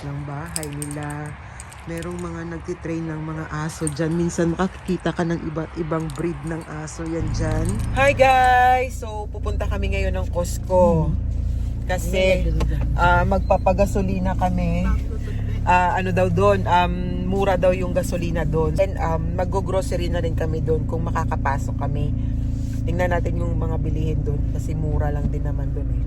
ng bahay nila. Merong mga nagtitrain ng mga aso dyan. Minsan makakita ka ng iba't ibang breed ng aso yan dyan. Hi guys! So pupunta kami ngayon ng Costco. Kasi magpapagasolina kami. Ano daw doon, mura daw yung gasolina doon. And mag-grocery na rin kami doon kung makakapasok kami. Tingnan natin yung mga bilihin doon kasi mura lang din naman doon eh.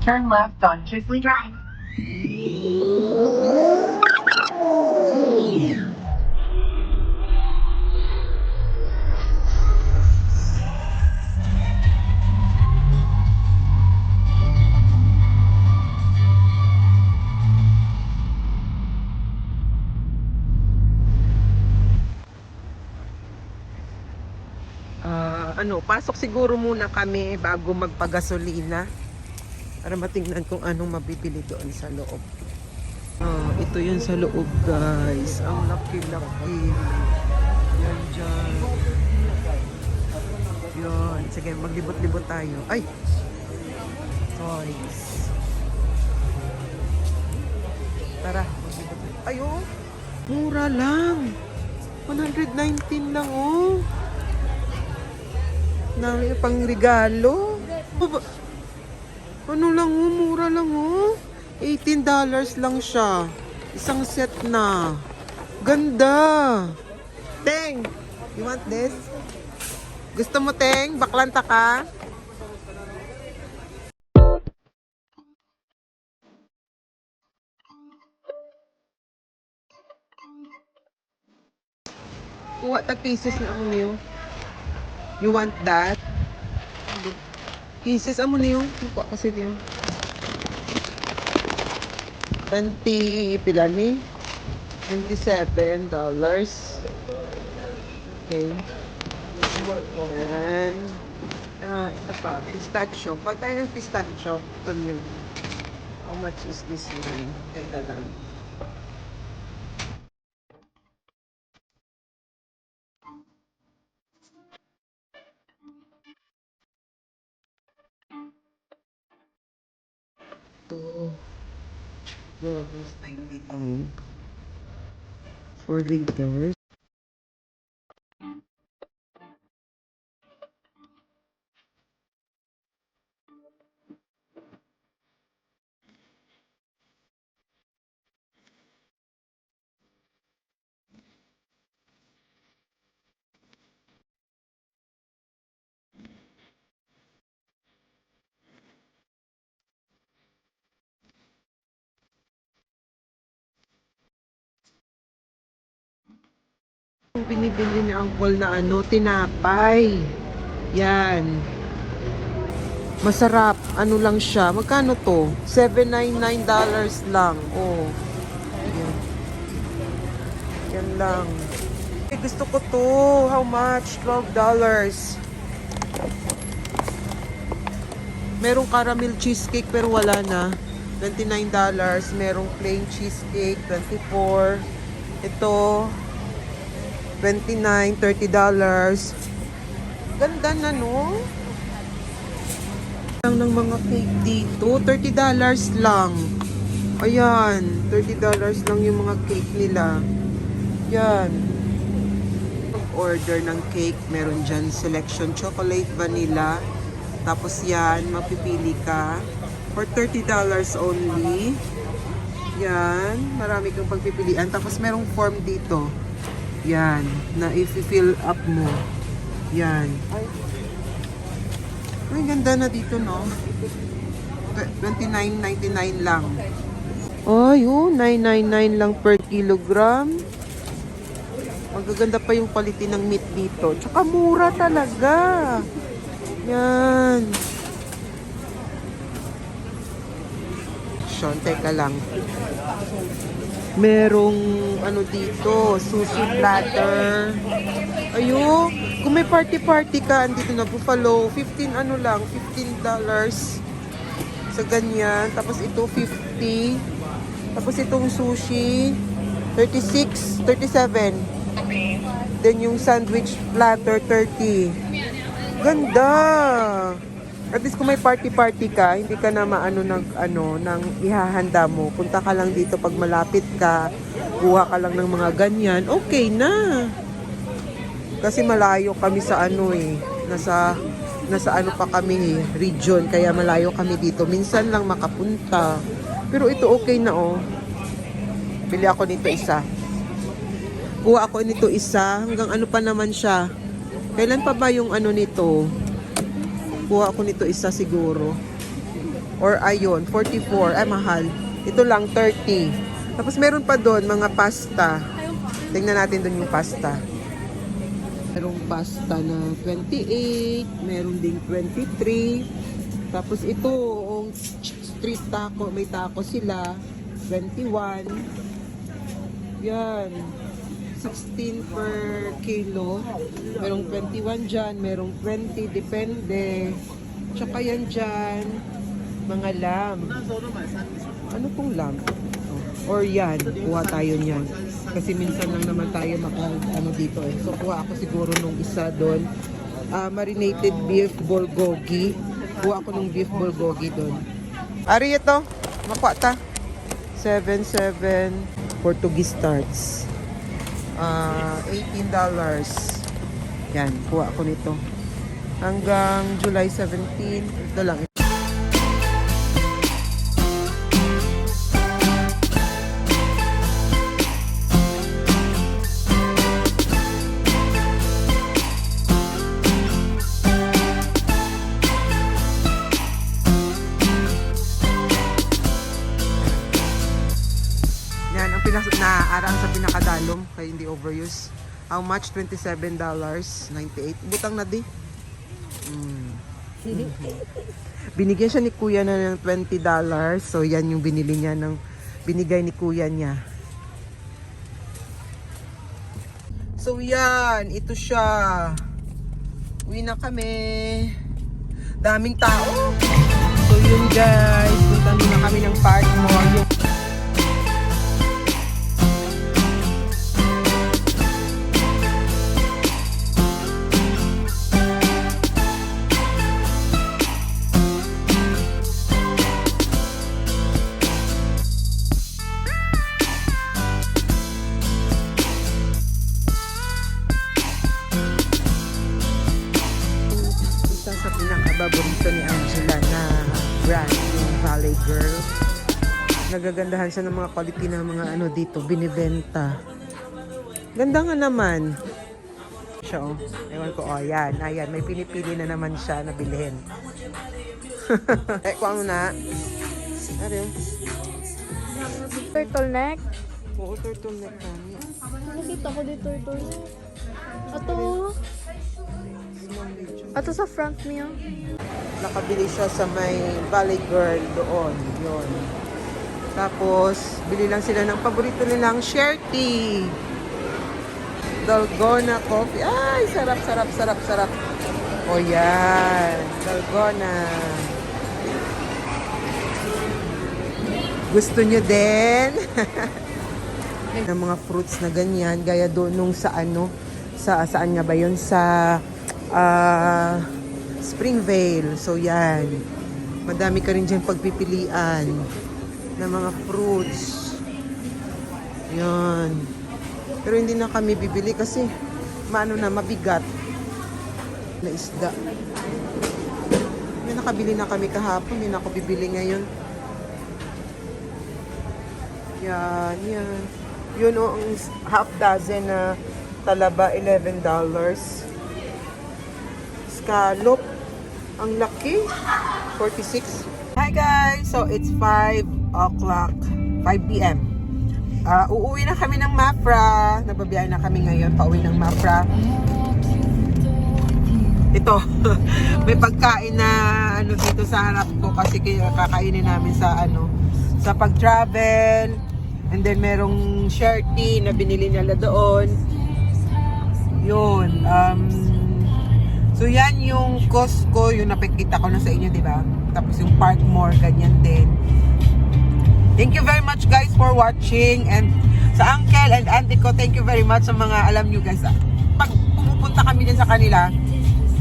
Turn left on Chisley Drive. Pasok siguro muna kami bago magpagasolina para matingnan kung anong mabibili doon sa loob. Ito yun sa loob guys. Ang laki-laki. Yan dyan. Yun. Sige, maglibot-libot tayo. Ay! Toys. Tara, maglibot-libot. Ay, oh! Mura lang. 119 lang, oh. Nang pang regalo. Ano lang, oh, mura lang, oh. $18 lang siya. Isang set na. Ganda. Teng, you want this? Gusto mo, Teng? Baklanta ka? Kuha tag pieces na ako niyo. You want that? Pieces amo niyo. Kuha kasi niyo. 20 pila ni? $27. Okay. And ito pa, pistachio. Pag tayo ng pistachio, ito yun. How much is this one? Teka lang. Ito. 4 liters. Yung binibili ni Uncle na tinapay. Yan. Masarap. Ano lang siya? Magkano to? $7.99 lang. Oh. Yan. Yan lang. Gusto ko to. How much? $12. Merong caramel cheesecake pero wala na. $29. Merong plain cheesecake. $24. Ito. $29, $30. Ganda na, no? Lang ng mga cake dito. $30 lang. Ayan. $30 lang yung mga cake nila. Yan. Order ng cake. Meron dyan selection chocolate, vanilla. Tapos yan, mapipili ka. For $30 only. Yan. Marami kang pagpipilian. Tapos merong form dito. Yan, na i-fill up mo. Yan. Ay, ganda na dito, no? $29.99 lang. Ay, oh, 999 lang per kilogram. Magaganda pa yung quality ng meat dito. Tsaka mura talaga. Yan. Sean, teka lang. Merong ano dito, sushi platter. Ayo, kung may party-party ka, andito na buffalo, 15 ano lang, $15 sa ganyan. Tapos ito 50. Tapos itong sushi 36, 37. Then yung sandwich platter 30. Ganda. At least kung may party-party ka, hindi ka na maano ng ihahanda mo. Punta ka lang dito pag malapit ka, kuha ka lang ng mga ganyan, okay na. Kasi malayo kami sa ano eh. Nasa ano pa kami eh, region, kaya malayo kami dito. Minsan lang makapunta. Pero ito okay na oh. Bili ako nito isa. Kuha ako nito isa. Hanggang ano pa naman siya. Kailan pa ba yung ano nito? Kuha ako nito isa siguro. Or ayun, 44. Ay, mahal. Ito lang, 30. Tapos meron pa doon, mga pasta. Tingnan natin doon yung pasta. Merong pasta na 28. Meron ding 23. Tapos ito, street taco. May taco sila. 21. Yan. 16 per kilo. Merong 21 dyan, merong 20, depende. Tsaka yan dyan, mga lamb. Ano pong lamb? Or yan, kuha tayo niyan. Kasi minsan lang naman tayo ano dito eh. So kuha ako siguro nung isa doon. Marinated beef bulgogi. Kuha ako nung beef bulgogi doon. Ari ito, makuha ta. 7.7 Portuguese tarts. $18. Yan, kuha ako nito. Hanggang July 17. Ito lang. Naarang sa pinakadalom kaya hindi overuse. How much? $27.98. Butang na di. Binigyan siya ni kuya na ng $20. So yan yung binili niya binigay ni kuya niya. So yan, ito siya. Uwi na kami. Daming tao. So yun guys, punta muna kami ng park mall. Paborito ni Angela na brand, yung Valley Girl. Nagagandahan siya ng mga quality ng mga ano dito, binibenta. Ganda nga naman. Siya oh. Ewan ko, oh yan. Ayan, may pinipili na naman siya na bilhin. Eh, kung ano na? Ano yun? Turtleneck. Oo, turtleneck kami. Nakita ko dito turtleneck. Ato sa front niya. Nakabili siya sa may Valley Girl doon. Yun. Tapos, bili lang sila ng paborito nilang share tea. Dalgona coffee. Ay, sarap, sarap, sarap, sarap. O yan. Dalgona. Gusto nyo din? Ng mga fruits na ganyan. Gaya doon nung sa ano. Saan nga ba yun? Sa Springvale. So yan. Madami ka rin dyan pagpipilian ng mga fruits. Yan. Pero hindi na kami bibili kasi mabigat na isda. May nakabili na kami kahapon. Hindi na ako bibili ngayon. Yan, yan. Yun o, ang half dozen na talaba, $11. Scallop. Ang laki. 46. Hi guys! So, it's 5 o'clock 5 p.m. Uuwi na kami ng Mafra. Nababiyahe na kami ngayon, pauwi ng Mafra. Ito, may pagkain na ano dito sa harap ko kasi kakainin namin sa sa pag-travel. And then merong share tea na binili nila doon. Yun. So yan yung Costco, yung napikita ko na sa inyo, di ba? Tapos yung Parkmore, ganyan din. Thank you very much guys for watching. And sa uncle and auntie ko, thank you very much sa mga alam nyo guys. Pag pumupunta kami din sa kanila,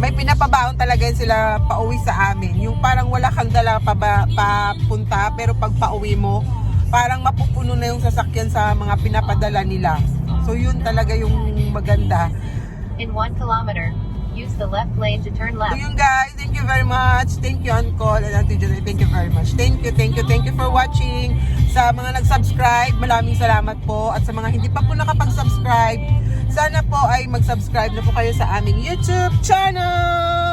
may pinapabaon talaga yun sila pauwi sa amin. Yung parang wala kang dala papunta, pero pag pauwi mo, parang mapupuno na yung sasakyan sa mga pinapadala nila. So yun talaga yung maganda. In 1 kilometer, use the left lane to turn So left. yun guys, thank you very much. Thank you Uncle and Auntie Judy. Thank you very much. Thank you for watching. Sa mga nag-subscribe, maraming salamat po. At sa mga hindi pa po nakapag-subscribe, sana po ay mag-subscribe na po kayo sa aming YouTube channel.